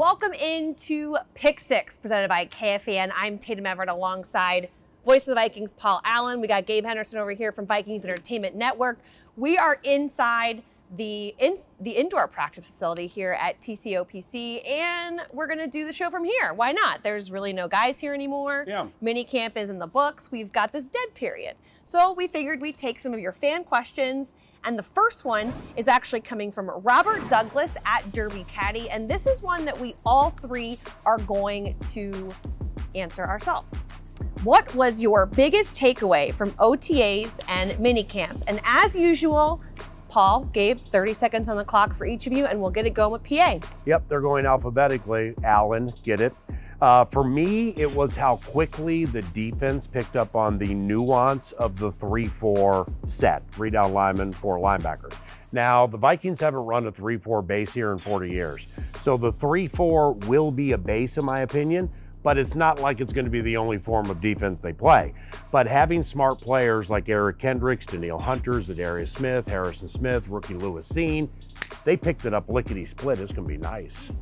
Welcome into Pick 6, presented by KFAN. I'm Tatum Everett alongside voice of the Vikings, Paul Allen. We got Gabe Henderson over here from Vikings Entertainment Network. We are inside the indoor practice facility here at TCOPC, and we're going to do the show from here. Why not? There's really no guys here anymore. Yeah. Minicamp is in the books. We've got this dead period. So we figured we'd take some of your fan questions. And the first one is actually coming from Robert Douglas at Derby Caddy. And this is one that we all three are going to answer ourselves. What was your biggest takeaway from OTAs and minicamp? And as usual, Paul, Gabe, 30 seconds on the clock for each of you, and we'll get it going with PA. Yep, they're going alphabetically. Alan, get it? For me, it was how quickly the defense picked up on the nuance of the 3-4 set, 3 down linemen, 4 linebackers. Now, the Vikings haven't run a 3-4 base here in 40 years. So the 3-4 will be a base, in my opinion, but it's not like it's going to be the only form of defense they play. But having smart players like Eric Kendricks, Danielle Hunter, Zadarius Smith, Harrison Smith, rookie Lewis Seen, they picked it up lickety-split. It's going to be nice.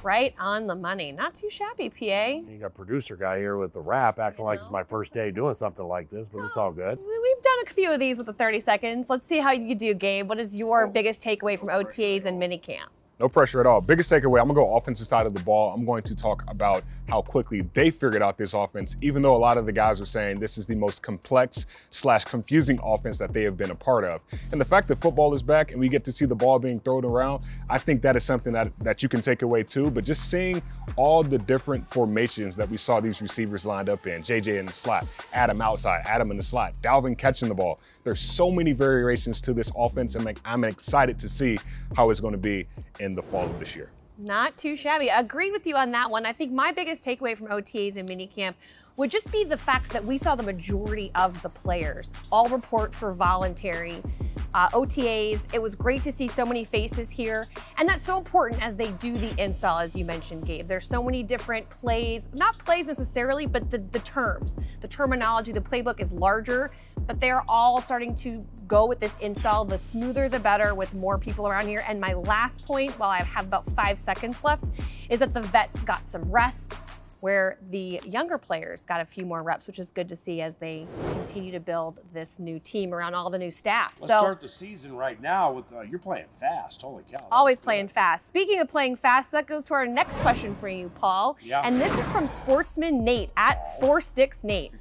Right on the money. Not too shabby, PA. You got producer guy here with the rap acting like it's my first day doing something like this, but it's all good. We've done a few of these with the 30 seconds. Let's see how you do, Gabe. What is your biggest takeaway from OTAs and minicamp? No pressure at all. Biggest takeaway, I'm gonna go offensive side of the ball. I'm going to talk about how quickly they figured out this offense, even though a lot of the guys are saying this is the most complex / confusing offense that they have been a part of. And the fact that football is back and we get to see the ball being thrown around, I think that is something that you can take away too. But just seeing all the different formations that we saw these receivers lined up in, JJ in the slot, Adam outside, Adam in the slot, Dalvin catching the ball. There's so many variations to this offense, and I'm excited to see how it's going to be in the fall of this year. Not too shabby. Agreed with you on that one. I think my biggest takeaway from OTAs and minicamp would just be the fact that we saw the majority of the players all report for voluntary OTAs. It was great to see so many faces here, and that's so important as they do the install, as you mentioned, Gabe. There's so many different plays, not plays necessarily, but the terms, the terminology, the playbook is larger, but they're all starting to go with this install. The smoother, the better, with more people around here. And my last point, while I have about 5 seconds left, is that the vets got some rest, where the younger players got a few more reps, which is good to see as they continue to build this new team around all the new staff. Let's start the season right now with, you're playing fast, holy cow. Always playing fast. Speaking of playing fast, that goes to our next question for you, Paul. Yeah. And this is from Sportsman Nate at 4Sticks Nate.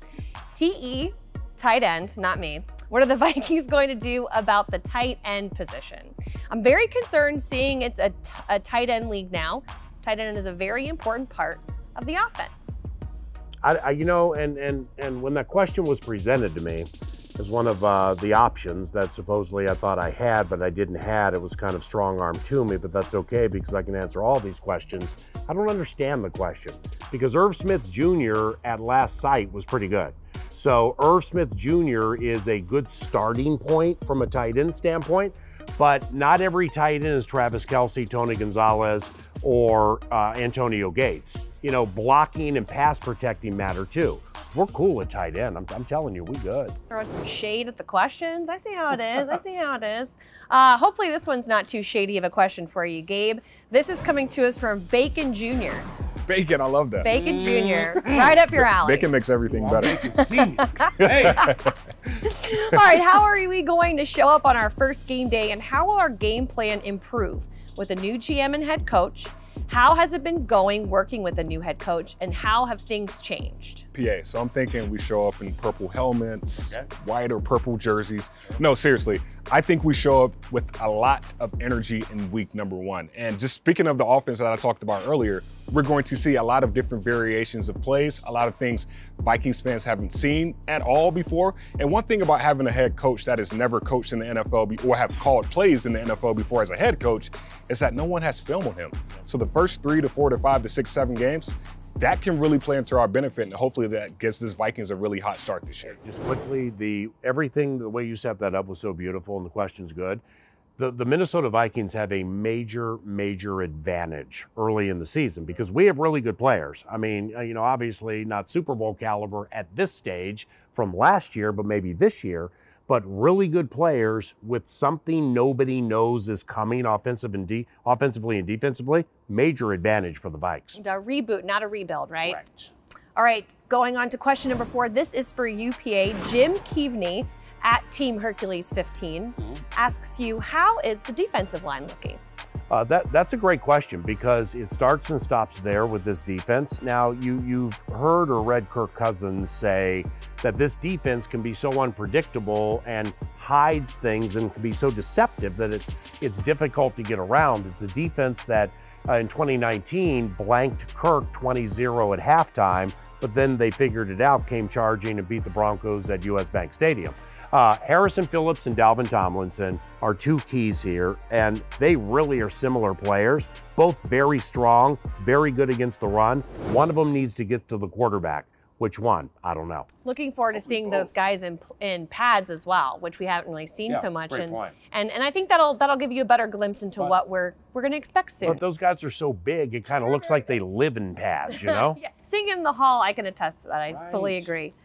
TE, tight end, not me. What are the Vikings going to do about the tight end position? I'm very concerned seeing it's a tight end league now. Tight end is a very important part of the offense. You know, and when that question was presented to me as one of the options that supposedly I thought I had, but I didn't have, it was kind of strong arm to me, but that's okay because I can answer all these questions. I don't understand the question because Irv Smith Jr. at last sight was pretty good. So Irv Smith Jr. is a good starting point from a tight end standpoint, but not every tight end is Travis Kelce, Tony Gonzalez, or Antonio Gates. You know, blocking and pass protecting matter too. We're cool at tight end. I'm telling you, we good. Throwing some shade at the questions. I see how it is. I see how it is. Hopefully this one's not too shady of a question for you, Gabe. This is coming to us from Bacon Jr. Bacon, I love that. Bacon Jr. Right up your alley. Bacon makes everything better. Hey. All right, how are we going to show up on our first game day, and how will our game plan improve with a new GM and head coach? How has it been going working with a new head coach, and how have things changed? PA, so I'm thinking we show up in purple helmets, white or purple jerseys. No, seriously, I think we show up with a lot of energy in week number 1. And just speaking of the offense that I talked about earlier, we're going to see a lot of different variations of plays, a lot of things Vikings fans haven't seen at all before. And one thing about having a head coach that has never coached in the NFL or have called plays in the NFL before as a head coach is that no one has film on him. So the first 3 to 4 to 5 to 6, 7 games, that can really play into our benefit, and hopefully that gives this Vikings a really hot start this year. Just quickly, the way you set that up was so beautiful, and the question's good. The Minnesota Vikings have a major advantage early in the season because we have really good players. I mean, you know, obviously not Super Bowl caliber at this stage from last year, but maybe this year. but really good players with something nobody knows is coming offensively and defensively. Major advantage for the Vikes. A reboot, not a rebuild, right? Right. All right, going on to question number 4. This is for UPA. Jim Keaveney at Team Hercules 15 asks you, how is the defensive line looking? That's a great question because it starts and stops there with this defense. Now, you've heard or read Kirk Cousins say that this defense can be so unpredictable and hides things and can be so deceptive that it's difficult to get around. It's a defense that in 2019 blanked Kirk 20-0 at halftime, but then they figured it out, came charging and beat the Broncos at US Bank Stadium. Harrison Phillips and Dalvin Tomlinson are 2 keys here, and they really are similar players, both very strong, very good against the run. One of them needs to get to the quarterback. Which one? I don't know. Looking forward to seeing those guys in pads as well, which we haven't really seen so much. Great point. And I think that'll give you a better glimpse into what we're going to expect soon. But those guys are so big, it kind of looks like they live in pads, you know? Yeah. Singing in the hall, I can attest to that. I fully agree.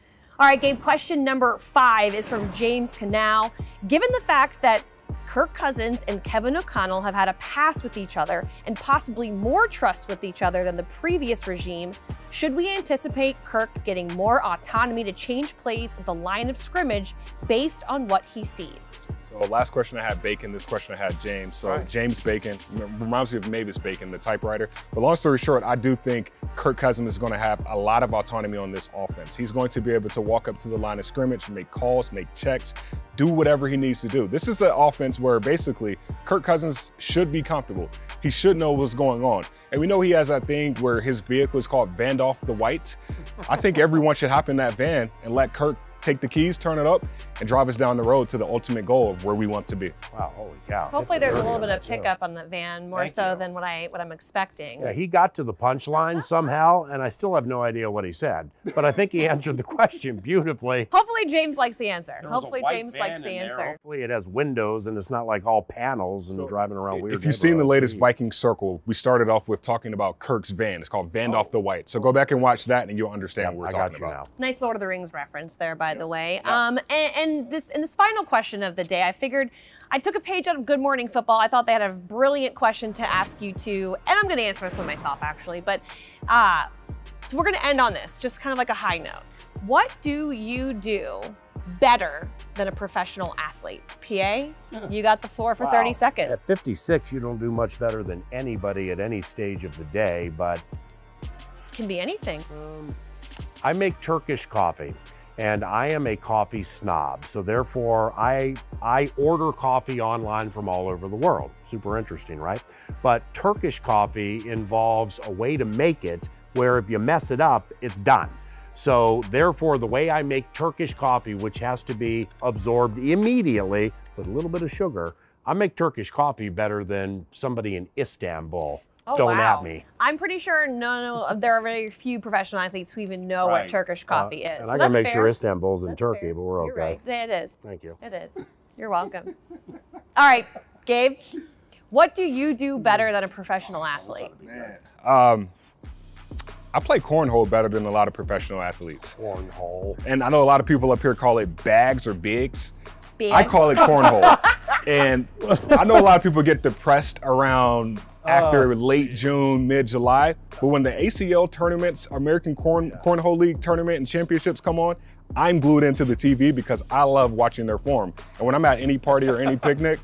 All right, Gabe, question number 5 is from James Canal. Given the fact that Kirk Cousins and Kevin O'Connell have had a pass with each other and possibly more trust with each other than the previous regime, should we anticipate Kirk getting more autonomy to change plays at the line of scrimmage based on what he sees? So last question I had Bacon, this question I had James. So James Bacon, reminds me of Mavis Bacon, the typewriter. But long story short, I do think Kirk Cousins is going to have a lot of autonomy on this offense. He's going to be able to walk up to the line of scrimmage, make calls, make checks, do whatever he needs to do. This is an offense where basically Kirk Cousins should be comfortable. He should know what's going on. And we know he has that thing where his vehicle is called Van off the White. I think everyone should hop in that van and let Kirk take the keys, turn it up, and drive us down the road to the ultimate goal of where we want to be. Wow, holy cow. Hopefully there's a little bit of pickup on the van, more so than what I'm expecting. Yeah, he got to the punchline somehow, and I still have no idea what he said. But I think he answered the question beautifully. Hopefully James likes the answer. Hopefully James likes the answer. Hopefully it has windows and it's not like all panels and driving around weird. If you've seen the latest Viking Circle, we started off with talking about Kirk's van. It's called Van off the White. So go back and watch that and you'll understand what we're talking about. Nice Lord of the Rings reference there, by the way. And this final question of the day, I figured I took a page out of Good Morning Football. I thought they had a brilliant question to ask you two, and I'm going to answer this one myself, actually. But so we're going to end on this, just kind of like a high note. What do you do better than a professional athlete? PA, you got the floor for 30 seconds. At 56, you don't do much better than anybody at any stage of the day, but can be anything. I make Turkish coffee. And I am a coffee snob, so therefore I order coffee online from all over the world. Super interesting, right? But Turkish coffee involves a way to make it where if you mess it up, it's done. So therefore, the way I make Turkish coffee, which has to be absorbed immediately with a little bit of sugar, I make Turkish coffee better than somebody in Istanbul. Oh, Don't wow. at me. I'm pretty sure there are very few professional athletes who even know what Turkish coffee is. And so I gotta make fair. sure Istanbul's in Turkey, fair. but we're okay. You're right. It is. Thank you. It is. You're welcome. All right, Gabe, what do you do better than a professional athlete? I play cornhole better than a lot of professional athletes. Cornhole. And I know a lot of people up here call it bags or bigs. Bigs. I call it cornhole. And I know a lot of people get depressed around after late June, mid-July. But when the ACL tournaments, American Cornhole League tournament and championships come on, I'm glued into the TV because I love watching their form. And when I'm at any party or any picnic,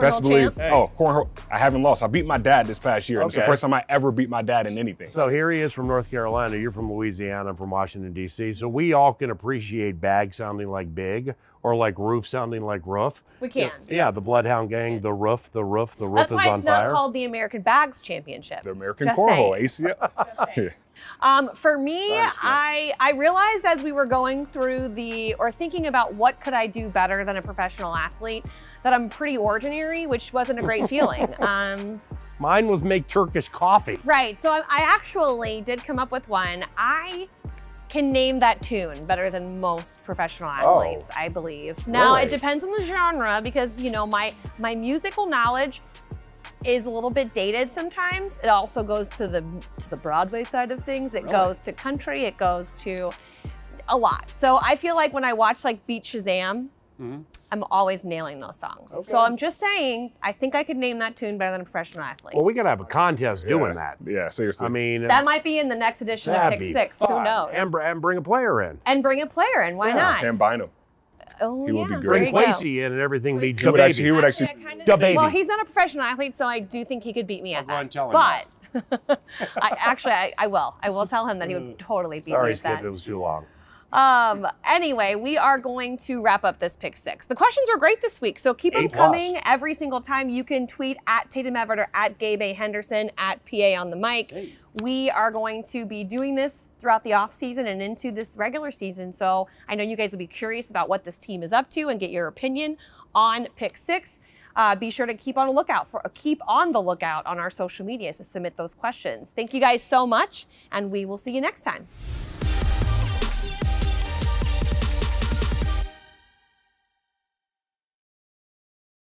best believe, cornhole, I haven't lost. I beat my dad this past year. It's the first time I ever beat my dad in anything. So here he is from North Carolina. You're from Louisiana. I'm from Washington, D.C. So we all can appreciate bag sounding like big or like roof sounding like roof. We can. Yeah, the Bloodhound Gang, the roof is on fire. That's why it's not called the American Bags Championship. The American Cornhole, ACL. For me, I realized as we were going through thinking about what could I do better than a professional athlete, that I'm pretty ordinary, which wasn't a great feeling. Mine was make Turkish coffee. Right, so I actually did come up with one. I can name that tune better than most professional athletes, I believe. Now, it depends on the genre because, you know, my musical knowledge is a little bit dated sometimes. It also goes to the Broadway side of things. It goes to country. It goes to a lot. So I feel like when I watch like Beat Shazam, I'm always nailing those songs. So I'm just saying, I think I could name that tune better than a professional athlete. Well, we got to have a contest doing that. Yeah, seriously. I mean, that might be in the next edition of Pick 6. Fun. Who knows? And bring a player in. And bring a player in. Why not? And Bynum. Oh, He yeah. would be There great. you Bring go. Quasey in and everything be He would actually. Well, he's not a professional athlete, so I do think he could beat me at Go on, that. tell him But I will. I will tell him that he would totally beat me Sorry, at Skip, that. it was too long. Anyway, we are going to wrap up this Pick 6. The questions were great this week, so keep them A+. coming every single time. You can tweet at Tatum Everett or at Gabe A. Henderson, at PA on the mic. Hey. We are going to be doing this throughout the offseason and into this regular season, so I know you guys will be curious about what this team is up to and get your opinion on Pick 6. Be sure to keep on the lookout on our social media to submit those questions. Thank you guys so much, and we will see you next time.